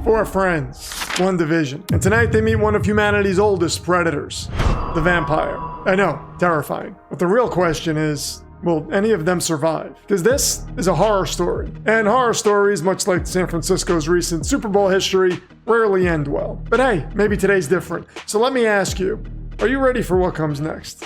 4 friends, 1 division. And tonight they meet one of humanity's oldest predators, the vampire. I know, terrifying. But the real question is, will any of them survive? Because this is a horror story. And horror stories, much like San Francisco's recent Super Bowl history, rarely end well. But hey, maybe today's different. So let me ask you, are you ready for what comes next?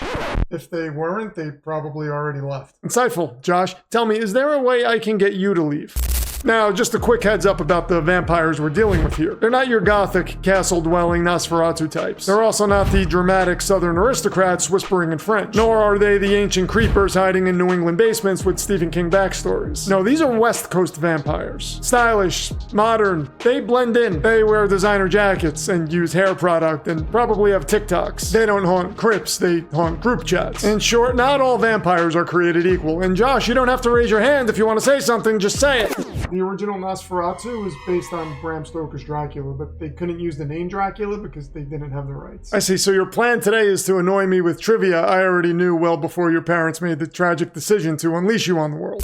If they weren't, they probably already left. Insightful. Josh, tell me, is there a way I can get you to leave? Now, just a quick heads up about the vampires we're dealing with here. They're not your gothic, castle-dwelling Nosferatu types. They're also not the dramatic southern aristocrats whispering in French. Nor are they the ancient creepers hiding in New England basements with Stephen King backstories. No, these are West Coast vampires. Stylish, modern, they blend in. They wear designer jackets and use hair product and probably have TikToks. They don't haunt crypts, they haunt group chats. In short, not all vampires are created equal. And Josh, you don't have to raise your hand if you want to say something, just say it. The original Nosferatu was based on Bram Stoker's Dracula, but they couldn't use the name Dracula because they didn't have the rights. I see, so your plan today is to annoy me with trivia I already knew well before your parents made the tragic decision to unleash you on the world.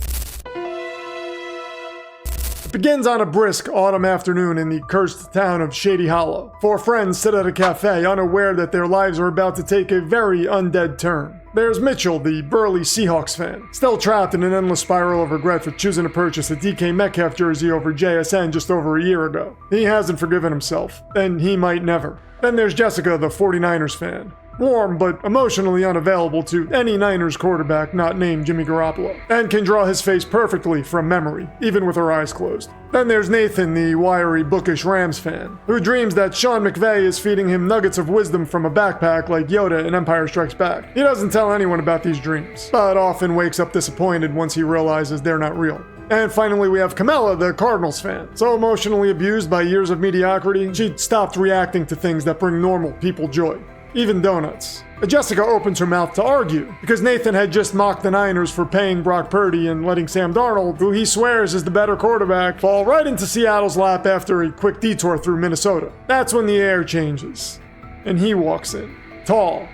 It begins on a brisk autumn afternoon in the cursed town of Shady Hollow. 4 friends sit at a cafe, unaware that their lives are about to take a very undead turn. There's Mitchell, the burly Seahawks fan, still trapped in an endless spiral of regret for choosing to purchase a DK Metcalf jersey over JSN just over a year ago. He hasn't forgiven himself, and he might never. Then there's Jessica, the 49ers fan. Warm, but emotionally unavailable to any Niners quarterback not named Jimmy Garoppolo, and can draw his face perfectly from memory, even with her eyes closed. Then there's Nathan, the wiry, bookish Rams fan, who dreams that Sean McVay is feeding him nuggets of wisdom from a backpack like Yoda in Empire Strikes Back. He doesn't tell anyone about these dreams, but often wakes up disappointed once he realizes they're not real. And finally, we have Camilla, the Cardinals fan. So emotionally abused by years of mediocrity, she stopped reacting to things that bring normal people joy. Even donuts. Jessica opens her mouth to argue, because Nathan had just mocked the Niners for paying Brock Purdy and letting Sam Darnold, who he swears is the better quarterback, fall right into Seattle's lap after a quick detour through Minnesota. That's when the air changes, and he walks in. Tall,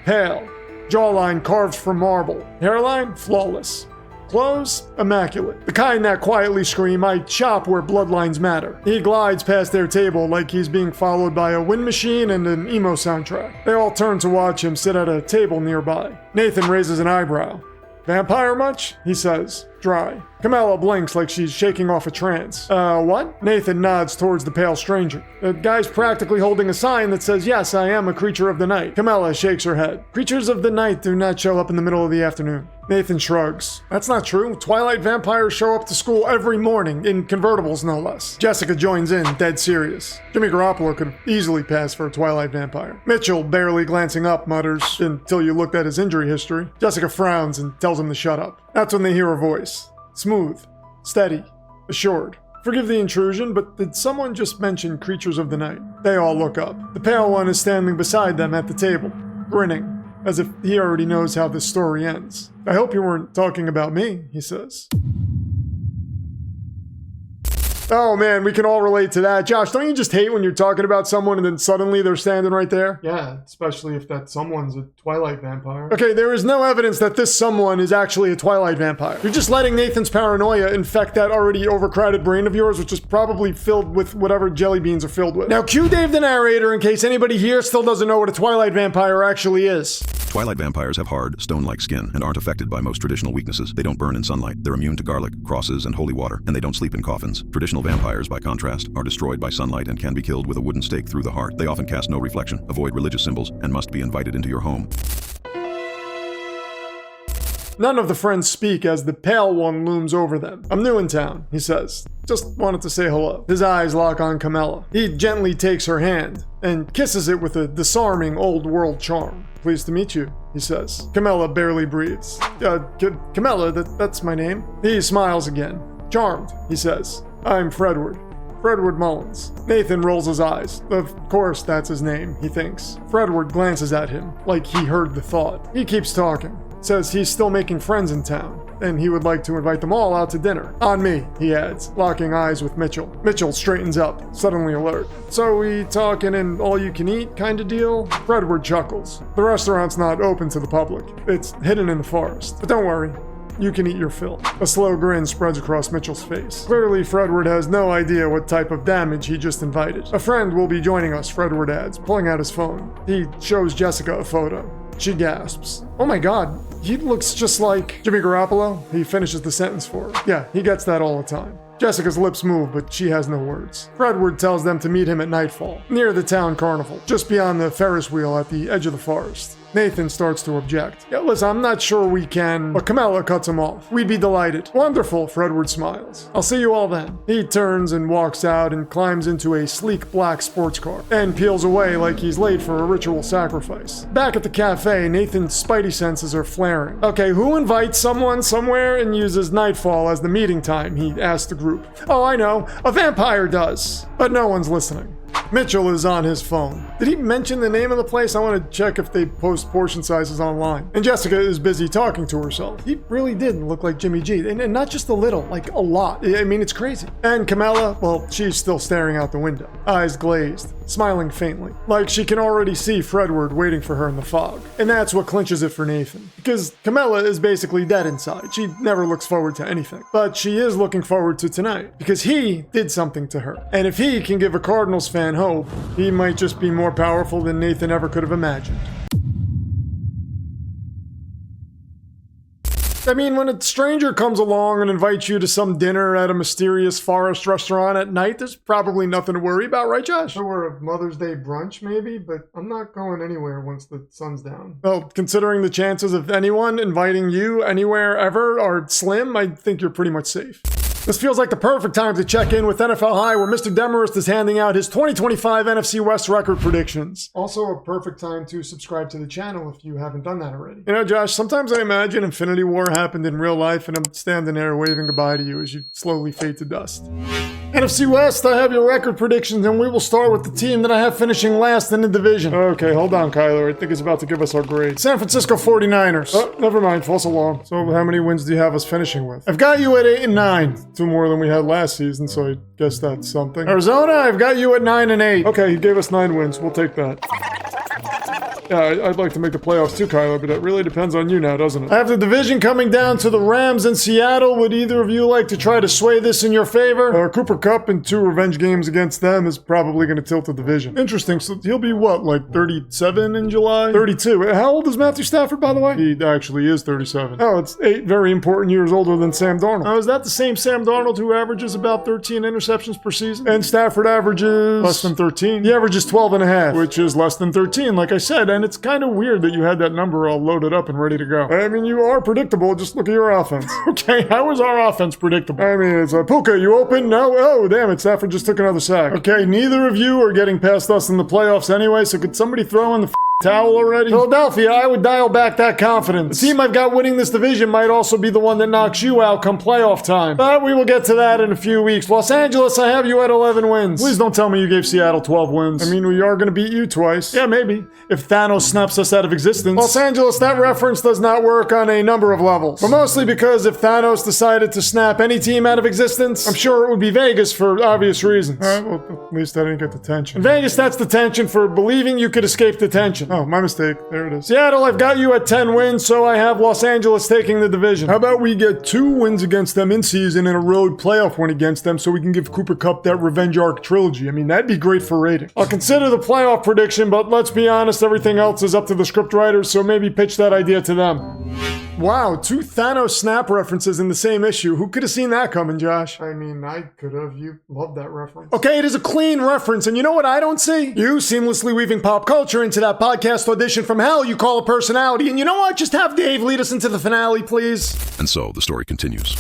pale, jawline carved from marble, hairline flawless. Clothes, immaculate. The kind that quietly scream, I chop where bloodlines matter. He glides past their table like he's being followed by a wind machine and an emo soundtrack. They all turn to watch him sit at a table nearby. Nathan raises an eyebrow. Vampire much? He says, dry. Camilla blinks like she's shaking off a trance. What? Nathan nods towards the pale stranger. The guy's practically holding a sign that says, yes, I am a creature of the night. Camilla shakes her head. Creatures of the night do not show up in the middle of the afternoon. Nathan shrugs. That's not true. Twilight vampires show up to school every morning, in convertibles no less. Jessica joins in, dead serious. Jimmy Garoppolo could easily pass for a Twilight vampire. Mitchell, barely glancing up, mutters, until you looked at his injury history. Jessica frowns and tells him to shut up. That's when they hear a voice. Smooth, steady, assured. Forgive the intrusion, but did someone just mention creatures of the night? They all look up. The pale one is standing beside them at the table, grinning, as if he already knows how this story ends. I hope you weren't talking about me, he says. Oh man, we can all relate to that. Josh, don't you just hate when you're talking about someone and then suddenly they're standing right there? Yeah, especially if that someone's a Twilight vampire. Okay, there is no evidence that this someone is actually a Twilight vampire. You're just letting Nathan's paranoia infect that already overcrowded brain of yours, which is probably filled with whatever jelly beans are filled with. Now cue Dave the narrator in case anybody here still doesn't know what a Twilight vampire actually is. Twilight vampires have hard, stone-like skin and aren't affected by most traditional weaknesses. They don't burn in sunlight. They're immune to garlic, crosses, and holy water, and they don't sleep in coffins. Traditional vampires, by contrast, are destroyed by sunlight and can be killed with a wooden stake through the heart. They often cast no reflection, avoid religious symbols, and must be invited into your home. None of the friends speak as the pale one looms over them. I'm new in town, he says. Just wanted to say hello. His eyes lock on Camilla. He gently takes her hand and kisses it with a disarming old-world charm. Pleased to meet you, he says. Camilla barely breathes. Camilla, that's my name. He smiles again. Charmed, he says. I'm Fredward. Fredward Mullins. Nathan rolls his eyes. Of course that's his name, he thinks. Fredward glances at him, like he heard the thought. He keeps talking. Says he's still making friends in town, and he would like to invite them all out to dinner. On me, he adds, locking eyes with Mitchell. Mitchell straightens up, suddenly alert. So we talking an all-you-can-eat kind of deal? Fredward chuckles. The restaurant's not open to the public. It's hidden in the forest. But don't worry, You can eat your fill. A slow grin spreads across Mitchell's face. Clearly, Fredward has no idea what type of damage he just invited. A friend will be joining us, Fredward adds, pulling out his phone. He shows Jessica a photo. She gasps. Oh my god, he looks just like Jimmy Garoppolo. He finishes the sentence for her. Yeah, he gets that all the time. Jessica's lips move, but she has no words. Fredward tells them to meet him at nightfall, near the town carnival, just beyond the Ferris wheel at the edge of the forest. Nathan starts to object. Yeah, listen, I'm not sure we can... But Camilla cuts him off. We'd be delighted. Wonderful, Fredward smiles. I'll see you all then. He turns and walks out and climbs into a sleek black sports car, and peels away like he's late for a ritual sacrifice. Back at the cafe, Nathan's spidey senses are flaring. Okay, who invites someone somewhere and uses nightfall as the meeting time? He asks the group. Oh, I know. A vampire does. But no one's listening. Mitchell is on his phone. Did he mention the name of the place? I want to check if they post portion sizes online. And Jessica is busy talking to herself. He really did look like Jimmy G. And not just a little, like a lot. I mean, it's crazy. And Camilla, well, she's still staring out the window, eyes glazed, smiling faintly, like she can already see Fredward waiting for her in the fog. And that's what clinches it for Nathan. Because Camilla is basically dead inside. She never looks forward to anything. But she is looking forward to tonight. Because he did something to her. And if he can give a Cardinals fan hope, he might just be more powerful than Nathan ever could have imagined. I mean, when a stranger comes along and invites you to some dinner at a mysterious forest restaurant at night, there's probably nothing to worry about, right, Josh? Or a Mother's Day brunch, maybe, but I'm not going anywhere once the sun's down. Well, considering the chances of anyone inviting you anywhere ever are slim, I think you're pretty much safe. This feels like the perfect time to check in with NFL High, where Mr. Demonverse is handing out his 2025 NFC West record predictions. Also a perfect time to subscribe to the channel if you haven't done that already. You know, Josh, sometimes I imagine Infinity War happened in real life and I'm standing there waving goodbye to you as you slowly fade to dust. NFC West, I have your record predictions, and we will start with the team that I have finishing last in the division. Okay, hold on, Kyler. I think he's about to give us our grade. San Francisco 49ers. Oh, never mind. False alarm. So how many wins do you have us finishing with? I've got you at 8 and 9. 2 more than we had last season, so I guess that's something. Arizona, I've got you at 9 and 8. Okay, he gave us 9 wins. We'll take that. Yeah, I'd like to make the playoffs too, Kyler, but it really depends on you now, doesn't it? I have the division coming down to the Rams and Seattle. Would either of you like to try to sway this in your favor? Cooper Kupp in 2 revenge games against them is probably going to tilt the division. Interesting. So he'll be what, like 37 in July? 32. How old is Matthew Stafford, by the way? He actually is 37. Oh, it's 8 very important years older than Sam Darnold. Oh, is that the same Sam Darnold who averages about 13 interceptions per season? And Stafford averages less than 13? He averages 12 and a half, which is less than 13, like I said. And it's kind of weird that you had that number all loaded up and ready to go. I mean, you are predictable. Just look at your offense. Okay, how is our offense predictable? I mean, it's Puka, you open? No? Oh, damn it, Stafford just took another sack. Okay, neither of you are getting past us in the playoffs anyway, so could somebody throw in the towel already? Philadelphia, I would dial back that confidence. The team I've got winning this division might also be the one that knocks you out come playoff time. But we will get to that in a few weeks. Los Angeles, I have you at 11 wins. Please don't tell me you gave Seattle 12 wins. I mean, we are going to beat you twice. Yeah, maybe. If Thanos snaps us out of existence. Los Angeles, that reference does not work on a number of levels. But mostly because if Thanos decided to snap any team out of existence, I'm sure it would be Vegas for obvious reasons. Alright, well, at least I didn't get detention. In Vegas, that's detention for believing you could escape detention. Oh, my mistake. There it is. Seattle, I've got you at 10 wins, so I have Los Angeles taking the division. How about we get 2 wins against them in season and a road playoff win against them so we can give Cooper Kupp that revenge arc trilogy? I mean, that'd be great for rating. I'll consider the playoff prediction, but let's be honest, everything else is up to the script writers, so maybe pitch that idea to them. Wow, 2 Thanos snap references in the same issue. Who could have seen that coming, Josh? I mean, I could have. You love that reference. Okay, it is a clean reference, and you know what I don't see? You seamlessly weaving pop culture into that podcast audition from hell you call a personality. And you know what? Just have Dave lead us into the finale, please. And so the story continues.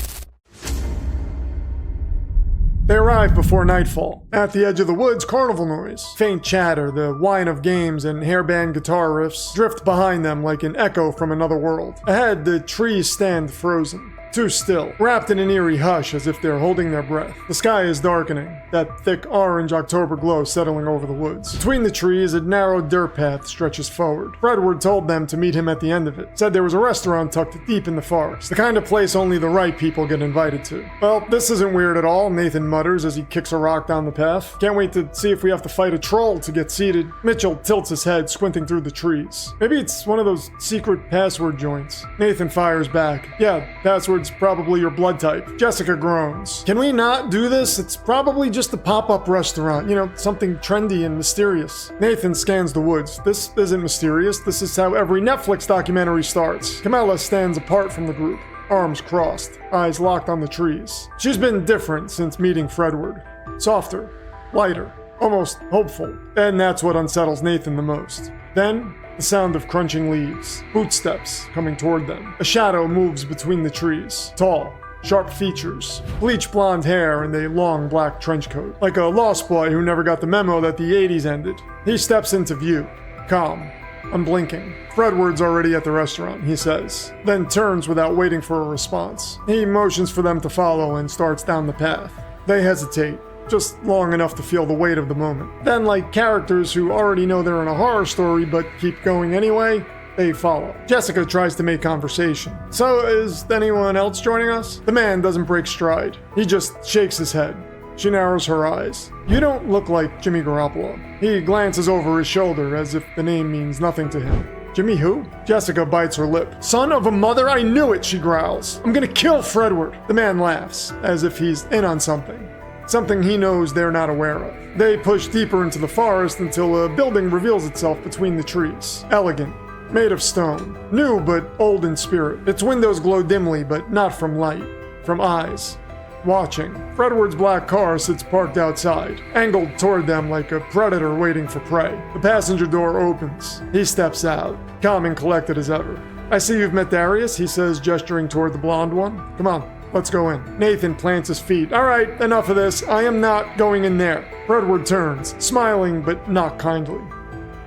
They arrive before nightfall. At the edge of the woods, carnival noise, faint chatter, the whine of games, and hairband guitar riffs drift behind them like an echo from another world. Ahead, the trees stand frozen. too still, wrapped in an eerie hush as if they're holding their breath. The sky is darkening, that thick orange October glow settling over the woods. Between the trees, a narrow dirt path stretches forward. Fredward told them to meet him at the end of it. Said there was a restaurant tucked deep in the forest, the kind of place only the right people get invited to. Well, this isn't weird at all, Nathan mutters as he kicks a rock down the path. Can't wait to see if we have to fight a troll to get seated. Mitchell tilts his head, squinting through the trees. Maybe it's one of those secret password joints. Nathan fires back. Yeah, password's probably your blood type. Jessica groans. Can we not do this? It's probably just a pop-up restaurant. You know, something trendy and mysterious. Nathan scans the woods. This isn't mysterious. This is how every Netflix documentary starts. Camilla stands apart from the group, arms crossed, eyes locked on the trees. She's been different since meeting Fredward. Softer, lighter, almost hopeful. And that's what unsettles Nathan the most. Then, the sound of crunching leaves, footsteps coming toward them. A shadow moves between the trees, tall, sharp features, bleach blonde hair, and a long black trench coat. Like a lost boy who never got the memo that the 80s ended. He steps into view, calm, unblinking. Fredward's already at the restaurant, he says, then turns without waiting for a response. He motions for them to follow and starts down the path. They hesitate, just long enough to feel the weight of the moment. Then, like characters who already know they're in a horror story but keep going anyway, they follow. Jessica tries to make conversation. So, is anyone else joining us? The man doesn't break stride. He just shakes his head. She narrows her eyes. You don't look like Jimmy Garoppolo. He glances over his shoulder as if the name means nothing to him. Jimmy who? Jessica bites her lip. Son of a mother, I knew it, she growls. I'm gonna kill Fredward. The man laughs, as if he's in on something. Something he knows they're not aware of. They push deeper into the forest until a building reveals itself between the trees. Elegant, made of stone. New but old in spirit. Its windows glow dimly, but not from light. From eyes. Watching. Fredward's black car sits parked outside, angled toward them like a predator waiting for prey. The passenger door opens. He steps out, calm and collected as ever. I see you've met Darius, he says, gesturing toward the blonde one. Come on. Let's go in. Nathan plants his feet. All right, enough of this. I am not going in there. Fredward turns, smiling but not kindly.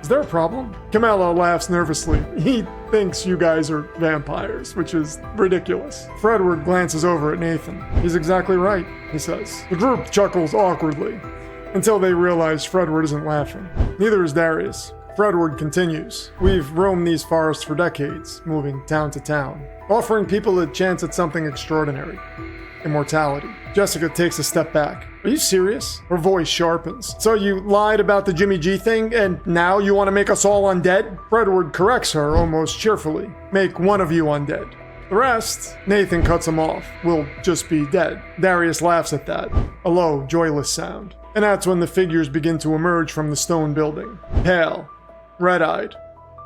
Is there a problem? Camilla laughs nervously. He thinks you guys are vampires, which is ridiculous. Fredward glances over at Nathan. He's exactly right, he says. The group chuckles awkwardly, until they realize Fredward isn't laughing. Neither is Darius. Fredward continues. We've roamed these forests for decades, moving town to town, offering people a chance at something extraordinary. Immortality. Jessica takes a step back. Are you serious? Her voice sharpens. So you lied about the Jimmy G thing, and now you want to make us all undead? Fredward corrects her almost cheerfully. Make one of you undead. The rest, Nathan cuts him off, will just be dead. Darius laughs at that. A low, joyless sound. And that's when the figures begin to emerge from the stone building. Pale, red-eyed,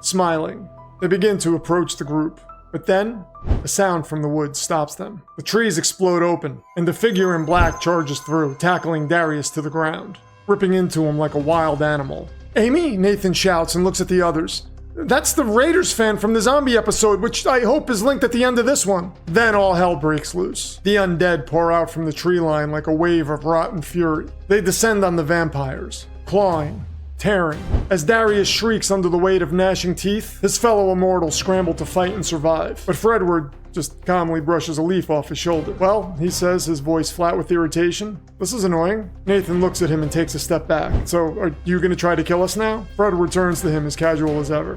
smiling. They begin to approach the group. But then, a sound from the woods stops them. The trees explode open, and the figure in black charges through, tackling Darius to the ground, ripping into him like a wild animal. Amy? Nathan shouts and looks at the others. That's the Raiders fan from the zombie episode, which I hope is linked at the end of this one. Then all hell breaks loose. The undead pour out from the tree line like a wave of rotten fury. They descend on the vampires, clawing, tearing. As Darius shrieks under the weight of gnashing teeth, his fellow immortals scramble to fight and survive. But Fredward just calmly brushes a leaf off his shoulder. Well, he says, his voice flat with irritation. This is annoying. Nathan looks at him and takes a step back. So, are you gonna try to kill us now? Fredward turns to him as casual as ever.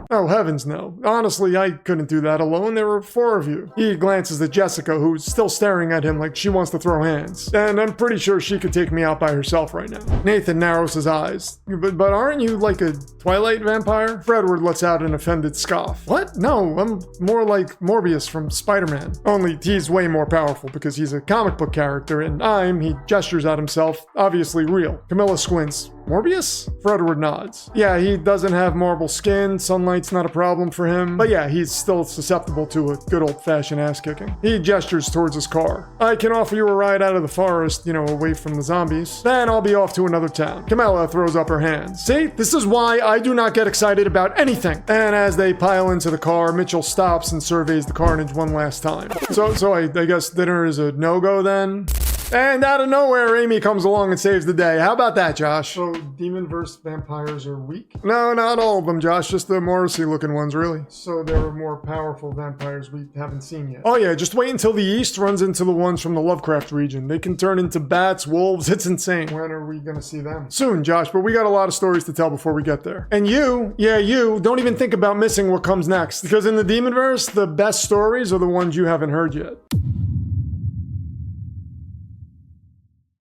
Oh, heavens no. Honestly, I couldn't do that alone. There were 4 of you. He glances at Jessica, who's still staring at him like she wants to throw hands. And I'm pretty sure she could take me out by herself right now. Nathan narrows his eyes. But aren't you like a Twilight vampire? Fredward lets out an offended scoff. What? No, I'm more like Morbius from Spider-Man. Only he's way more powerful because he's a comic book character, and he gestures at himself, obviously real. Camilla squints. Morbius? Fredward nods. Yeah, he doesn't have marble skin, sunlight's not a problem for him, but yeah, he's still susceptible to a good old-fashioned ass-kicking. He gestures towards his car. I can offer you a ride out of the forest, away from the zombies. Then I'll be off to another town. Camilla throws up her hands. See, this is why I do not get excited about anything. And as they pile into the car, Mitchell stops and surveys the carnage one last time. So I guess dinner is a no-go then? And out of nowhere, Amy comes along and saves the day. How about that, Josh? So, Demonverse vampires are weak? No, not all of them, Josh. Just the Morrissey-looking ones, really. So there are more powerful vampires we haven't seen yet. Oh yeah, just wait until the East runs into the ones from the Lovecraft region. They can turn into bats, wolves. It's insane. When are we gonna see them? Soon, Josh, but we got a lot of stories to tell before we get there. And you, don't even think about missing what comes next. Because in the Demonverse, the best stories are the ones you haven't heard yet.